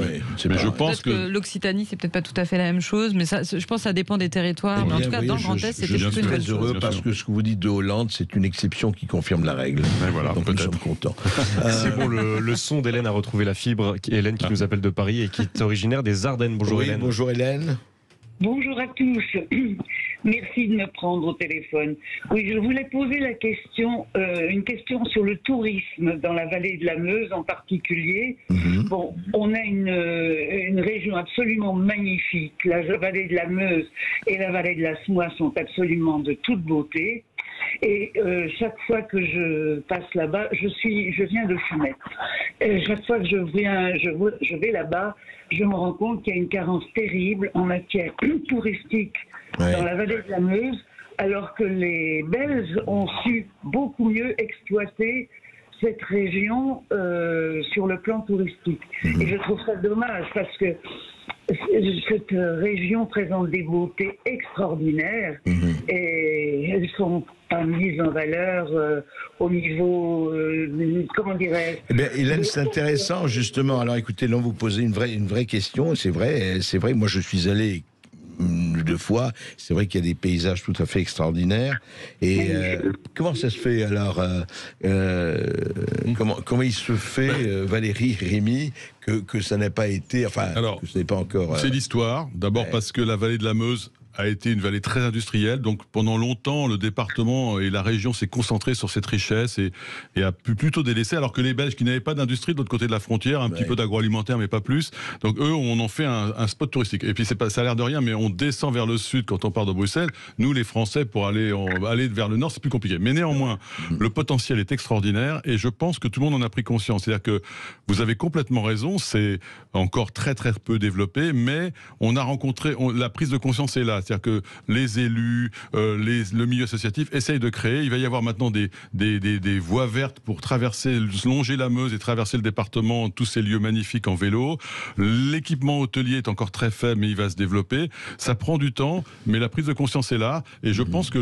Mais je pense que l'Occitanie, c'est peut-être pas tout à fait la même chose, mais ça, je pense que ça dépend des territoires. Mais en tout cas, dans le Grand Est, c'était plutôt une bonne chose. Je suis heureux parce que ce que vous dites de Hollande, c'est une exception qui confirme la règle. Et voilà, donc nous sommes contents. C'est bon, le son d'Hélène a retrouvé la fibre. Hélène qui nous appelle de Paris et qui est originaire des Ardennes. Bonjour Hélène. Bonjour Hélène. Bonjour à tous. Merci de me prendre au téléphone. Oui, je voulais poser une question sur le tourisme dans la vallée de la Meuse en particulier. Bon, on a une région absolument magnifique. La vallée de la Meuse et la vallée de la Smois sont absolument de toute beauté. Et chaque fois que je passe là-bas, je viens de Fumette. Chaque fois que je vais là-bas, je me rends compte qu'il y a une carence terrible en matière touristique dans la vallée de la Meuse, alors que les Belges ont su beaucoup mieux exploiter cette région sur le plan touristique. Et je trouve ça dommage parce que cette région présente des beautés extraordinaires et elles sont pas mises en valeur au niveau, comment dirais-je. Hélène, c'est intéressant justement. Alors écoutez, là vous posez une vraie question. C'est vrai. Moi je suis allé 2 fois. C'est vrai qu'il y a des paysages tout à fait extraordinaires. Et comment ça se fait alors comment il se fait, Valérie, Rémi, que ça n'ait pas été, que ce n'est pas encore. C'est l'histoire. D'abord parce que la vallée de la Meuse a été une vallée très industrielle. Donc pendant longtemps, le département et la région s'est concentré sur cette richesse et a pu plutôt délaisser, alors que les Belges qui n'avaient pas d'industrie de l'autre côté de la frontière, un petit peu d'agroalimentaire mais pas plus. Donc eux, on en fait un spot touristique. Et puis ça a l'air de rien, mais on descend vers le sud quand on part de Bruxelles. Nous, les Français, pour aller vers le nord, c'est plus compliqué. Mais néanmoins, le potentiel est extraordinaire et je pense que tout le monde en a pris conscience. C'est-à-dire que vous avez complètement raison, c'est encore très très peu développé, mais on a rencontré, la prise de conscience est là. C'est-à-dire que les élus, le milieu associatif essayent de créer. Il va y avoir maintenant des voies vertes pour longer la Meuse et traverser le département, tous ces lieux magnifiques en vélo. L'équipement hôtelier est encore très faible, mais il va se développer. Ça prend du temps, mais la prise de conscience est là. Et je pense que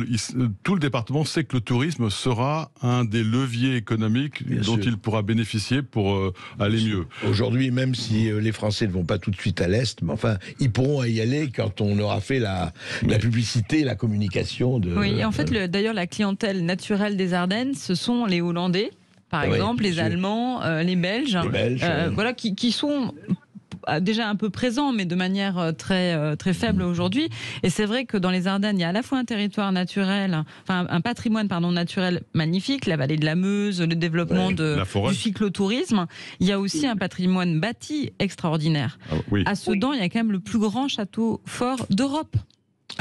tout le département sait que le tourisme sera un des leviers économiques dont il pourra bénéficier pour aller mieux. Aujourd'hui, même si les Français ne vont pas tout de suite à l'Est, mais enfin, ils pourront y aller quand on aura fait la publicité, la communication. Oui, et en fait, d'ailleurs, la clientèle naturelle des Ardennes, ce sont les Hollandais, par exemple, les Allemands, les Belges, voilà, qui sont déjà un peu présents, mais de manière très, très faible aujourd'hui. Et c'est vrai que dans les Ardennes, il y a à la fois un territoire naturel, enfin un patrimoine naturel magnifique, la vallée de la Meuse, le développement du cyclotourisme. Il y a aussi un patrimoine bâti extraordinaire. À Sedan, il y a quand même le plus grand château fort d'Europe.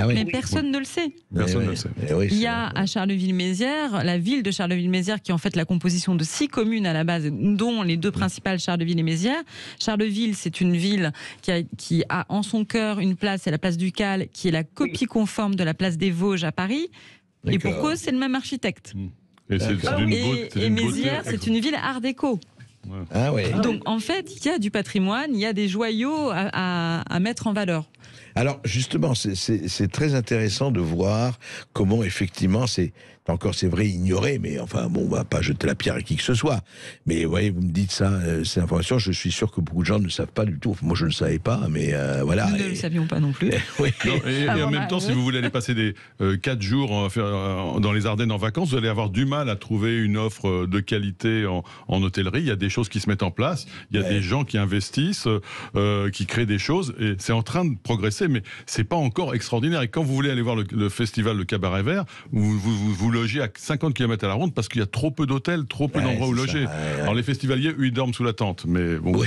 Mais personne ne le sait. Personne ne le sait. Il y a à Charleville-Mézières, la ville de Charleville-Mézières, qui est en fait la composition de 6 communes à la base, dont les 2 principales, Charleville et Mézières. Charleville, c'est une ville qui a en son cœur une place, c'est la place du Cal, qui est la copie conforme de la place des Vosges à Paris. Et pour cause, c'est le même architecte. Et Mézières, c'est une ville art déco. Donc en fait, il y a du patrimoine, il y a des joyaux à mettre en valeur. Alors justement, c'est très intéressant de voir comment effectivement c'est vrai ignoré, mais enfin bon, on va pas jeter la pierre à qui que ce soit. Mais vous voyez, vous me dites ça, ces informations, je suis sûr que beaucoup de gens ne savent pas du tout. Moi, je ne le savais pas, mais voilà. Nous ne le savions pas non plus. Et en même temps, si vous voulez aller passer des 4 jours dans les Ardennes en vacances, vous allez avoir du mal à trouver une offre de qualité en hôtellerie. Il y a des choses qui se mettent en place, il y a des gens qui investissent, qui créent des choses, et c'est en train de progresser, mais c'est pas encore extraordinaire. Et quand vous voulez aller voir le festival de Cabaret Vert, vous logez à 50 km à la ronde parce qu'il y a trop peu d'hôtels, trop peu d'endroits où loger. Alors les festivaliers, eux, ils dorment sous la tente, mais bon.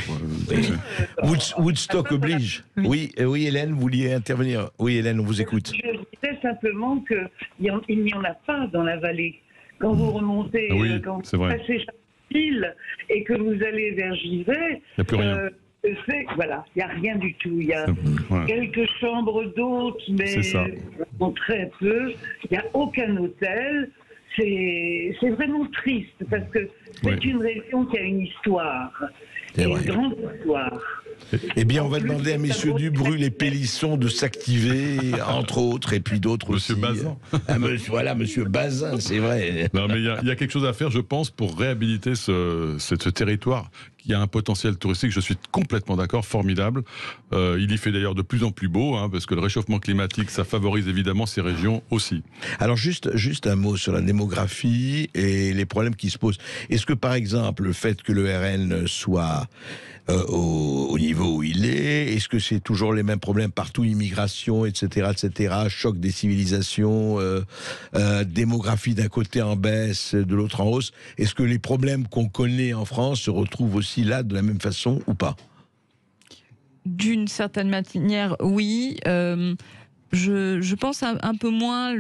Woodstock oblige. Oui, Hélène, vous vouliez intervenir. Oui, Hélène, on vous écoute. Je disais simplement qu'il n'y en a pas dans la vallée. Quand vous remontez, quand vous passez Charleville et que vous allez vers Givet, il n'y a plus rien. Voilà, il n'y a rien du tout. Il y a quelques chambres d'hôtes, mais très peu. Il n'y a aucun hôtel. C'est vraiment triste parce que c'est une région qui a une histoire, une grande histoire. Eh bien, on va demander à messieurs Dubrulle et Pélisson de s'activer, entre autres, et puis d'autres aussi. Bazin. Monsieur Bazin, c'est vrai. Non, mais il y a quelque chose à faire, je pense, pour réhabiliter ce territoire qui a un potentiel touristique, je suis complètement d'accord, formidable. Il y fait d'ailleurs de plus en plus beau, parce que le réchauffement climatique, ça favorise évidemment ces régions aussi. Alors juste un mot sur la démographie et les problèmes qui se posent. Est-ce que par exemple, le fait que le RN soit au niveau où il est, que c'est toujours les mêmes problèmes partout, immigration, etc., choc des civilisations, démographie d'un côté en baisse, de l'autre en hausse, est-ce que les problèmes qu'on connaît en France se retrouvent aussi là de la même façon ou pas ? D'une certaine manière, oui. Je pense un peu moins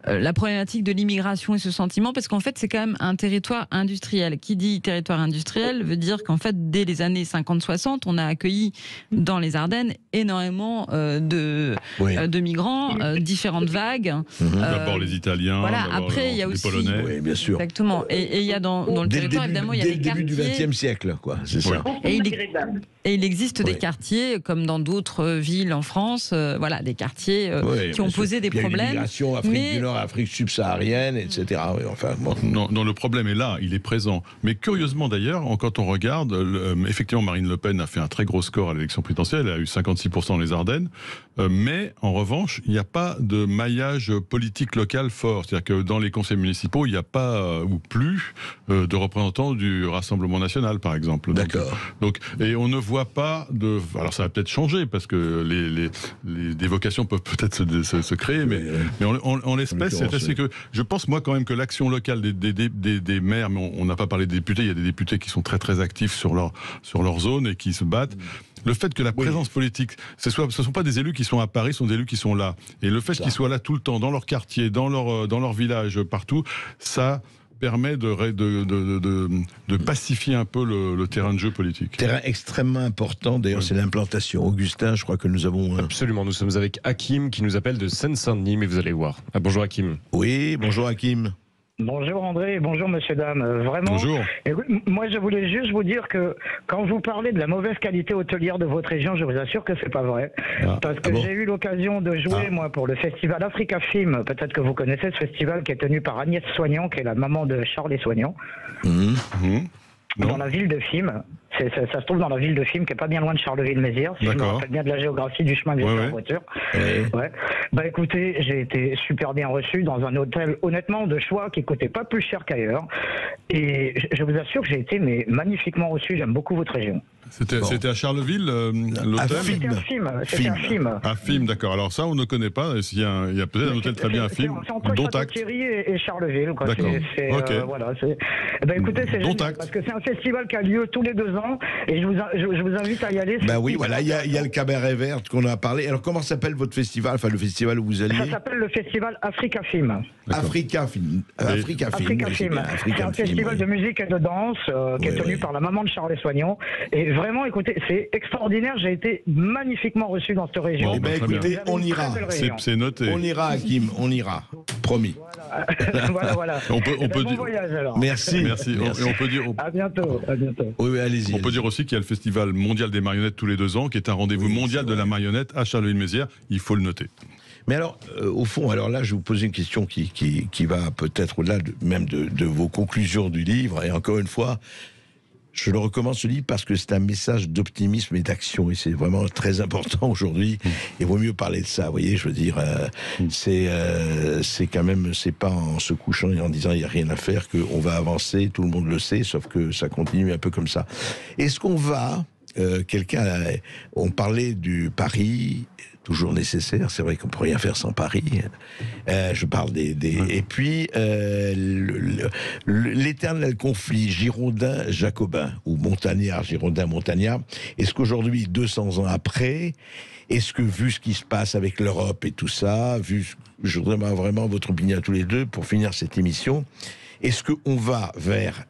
la problématique de l'immigration et ce sentiment, parce qu'en fait, c'est quand même un territoire industriel. Qui dit territoire industriel veut dire qu'en fait, dès les années 50-60, on a accueilli dans les Ardennes énormément de migrants, différentes vagues. D'abord les Italiens, voilà. Après, il y a aussi les Polonais. Oui, bien sûr. Exactement. Et il y a dans le territoire, évidemment, il y a des quartiers. Dès le début du XXe siècle, quoi. C'est ça. Et il existe des quartiers, comme dans d'autres villes en France, des quartiers qui ont posé des problèmes. Afrique du Nord, Nord, Afrique subsaharienne, etc. Oui, enfin, bon. Non, le problème est là, il est présent. Mais curieusement d'ailleurs, quand on regarde, effectivement Marine Le Pen a fait un très gros score à l'élection présidentielle, elle a eu 56% dans les Ardennes, mais en revanche, il n'y a pas de maillage politique local fort. C'est-à-dire que dans les conseils municipaux, il n'y a pas, ou plus, de représentants du Rassemblement national, par exemple. D'accord. Donc, et on ne voit pas de... Alors ça va peut-être changer, parce que des vocations peuvent peut-être se créer, mais en l'espèce, c'est que je pense, moi, quand même, que l'action locale des maires, mais on n'a pas parlé des députés, il y a des députés qui sont très très actifs sur leur zone et qui se battent. Le fait que la présence politique, ce ne sont pas des élus qui sont à Paris, ce sont des élus qui sont là. Et le fait qu'ils soient là tout le temps, dans leur quartier, dans leur village, partout, ça permet de pacifier un peu le terrain de jeu politique. Terrain extrêmement important, d'ailleurs, c'est l'implantation. Augustin, je crois que nous avons... Absolument, nous sommes avec Hakim qui nous appelle de Seine-Saint-Denis, mais vous allez voir. Bonjour Hakim. Oui, bonjour Hakim. Bonjour André, bonjour monsieur dame. Vraiment, bonjour. Moi je voulais juste vous dire que quand vous parlez de la mauvaise qualité hôtelière de votre région, je vous assure que c'est pas vrai. Parce que j'ai eu l'occasion de jouer moi pour le festival Africa Film. Peut-être que vous connaissez ce festival qui est tenu par Agnès Soignant, qui est la maman de Charles Soignant. Dans la ville de Fismes. Ça se trouve dans la ville de Fismes, qui est pas bien loin de Charleville-Mézières, si je me rappelle bien de la géographie du chemin que j'ai fait en voiture. Ouais. Bah écoutez, j'ai été super bien reçu dans un hôtel, honnêtement, de choix qui coûtait pas plus cher qu'ailleurs. Et je vous assure que j'ai été magnifiquement reçu. J'aime beaucoup votre région. C'était à Charleville, l'hôtel? C'était à Fismes. À Fismes, d'accord. Alors ça, on ne connaît pas. Il y a peut-être un hôtel très bien à Fismes. C'est entre Château-Thierry et Charleville. D'accord. Voilà. Écoutez, c'est génial, parce que c'est un festival qui a lieu tous les 2 ans. Et je vous invite à y aller. Ben oui, voilà, il y a le Cabaret Vert qu'on a parlé. Alors, comment s'appelle votre festival, enfin le festival où vous alliez? Ça s'appelle le festival Africa Film. Africa Film. C'est un festival de musique et de danse qui est tenu par la maman de Charles Soignant. Et vraiment, écoutez, c'est extraordinaire. J'ai été magnifiquement reçu dans cette région. Bon, ben écoutez, on ira. C'est noté. On ira, Hakim, on ira. Promis. Voilà. On peut bon dire... voyage alors. Merci. Et on peut dire... À bientôt. Oui, allez-y. On peut dire aussi qu'il y a le Festival mondial des marionnettes tous les 2 ans, qui est un rendez-vous mondial de la marionnette à Charleville-Mézières. Il faut le noter. Mais alors, au fond, alors là, je vais vous poser une question qui va peut-être au-delà même de vos conclusions du livre. Et encore une fois, je le recommande ce livre parce que c'est un message d'optimisme et d'action. Et c'est vraiment très important aujourd'hui. Il vaut mieux parler de ça, vous voyez, je veux dire. C'est quand même, c'est pas en se couchant et en disant il n'y a rien à faire qu'on va avancer, tout le monde le sait, sauf que ça continue un peu comme ça. Est-ce qu'on va... on parlait du Paris, toujours nécessaire, c'est vrai qu'on ne peut rien faire sans Paris. Je parle et puis l'éternel conflit girondin-jacobin, ou montagnard-girondin-montagnard. Est-ce qu'aujourd'hui, 200 ans après, est-ce que, vu ce qui se passe avec l'Europe et tout ça, je voudrais vraiment votre opinion à tous les deux pour finir cette émission, est-ce qu'on va vers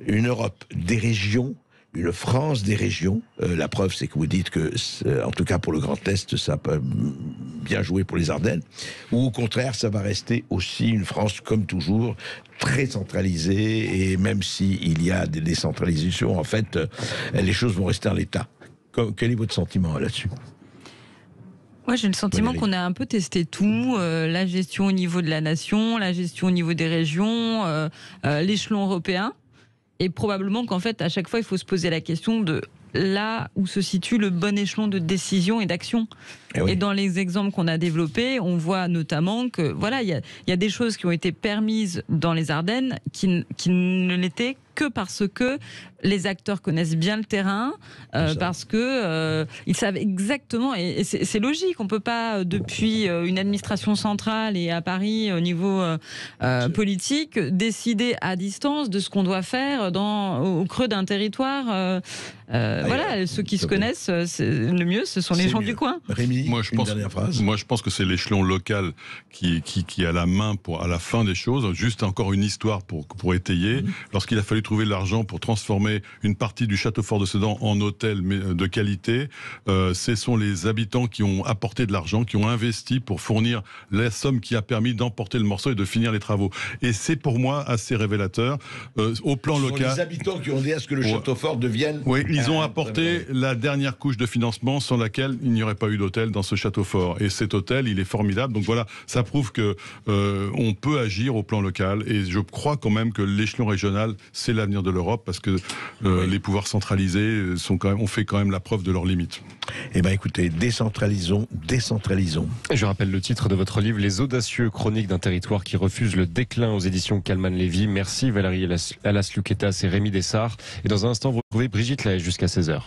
une Europe des régions, une France des régions? La preuve, c'est que vous dites que, en tout cas pour le Grand Est, ça peut bien jouer pour les Ardennes. Ou au contraire, ça va rester aussi une France, comme toujours, très centralisée. Et même s'il y a des décentralisations, en fait, les choses vont rester en l'état. Quel est votre sentiment là-dessus? Moi, j'ai le sentiment qu'on a un peu testé tout, la gestion au niveau de la nation, la gestion au niveau des régions, l'échelon européen. Et probablement qu'en fait, à chaque fois, il faut se poser la question de là où se situe le bon échelon de décision et d'action. Et dans les exemples qu'on a développés, on voit notamment que voilà, il y a des choses qui ont été permises dans les Ardennes qui ne l'étaient que parce que les acteurs connaissent bien le terrain, parce que ils savent exactement, et c'est logique, on peut pas depuis une administration centrale et à Paris au niveau politique décider à distance de ce qu'on doit faire au creux d'un territoire. Voilà, ceux qui se connaissent le mieux, ce sont les gens du coin. Rémi, dernière phrase. Moi, je pense que c'est l'échelon local qui a la main à la fin des choses. Juste encore une histoire pour étayer. Lorsqu'il a fallu trouvé l'argent pour transformer une partie du château fort de Sedan en hôtel de qualité. Ce sont les habitants qui ont apporté de l'argent, qui ont investi pour fournir la somme qui a permis d'emporter le morceau et de finir les travaux. Et c'est pour moi assez révélateur. Au plan local, les habitants qui ont dit à ce que le château fort devienne... Oui, ils ont apporté la dernière couche de financement sans laquelle il n'y aurait pas eu d'hôtel dans ce château fort. Et cet hôtel, il est formidable. Donc voilà, ça prouve que on peut agir au plan local. Et je crois quand même que l'échelon régional, c'est l'avenir de l'Europe, parce que les pouvoirs centralisés ont fait quand même la preuve de leurs limites. Eh bien écoutez, décentralisons. Je rappelle le titre de votre livre, Les audacieux chroniques d'un territoire qui refuse le déclin, aux éditions Kalman-Lévy. Merci Valérie Alas-Luquetas et Rémi Dessart. Et dans un instant, vous retrouvez Brigitte Lahaye jusqu'à 16h.